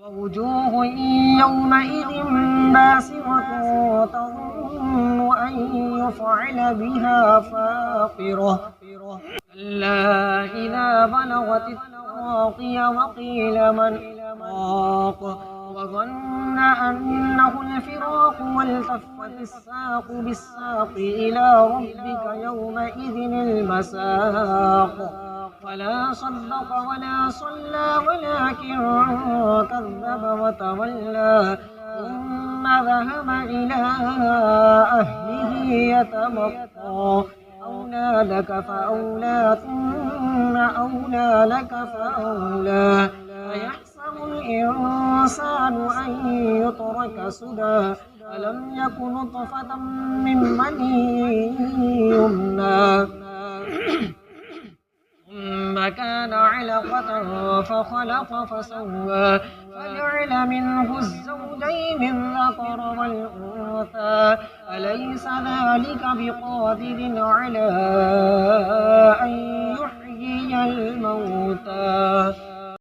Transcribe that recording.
ووجوه يومئذ باسرة تظن أن يفعل بها فاقرة كلا إذا بلغت التراقي وقيل من راق وظن أنه الفراق والتفت الساق بالساق إلى ربك يومئذ المساق فلا صدق ولا صلى ولكن كذب وتولى ثم ذهب إلى أهله يتمطى أولى لك فأولى ثم أولى لك فأولى أيحسب الإنسان أن يترك سدى ألم يك نطفة من مني يمنى ثم كان علقة فخلق فسوى فجعل منه الزوجين الذكر والأنثى أليس ذلك بقادر على أن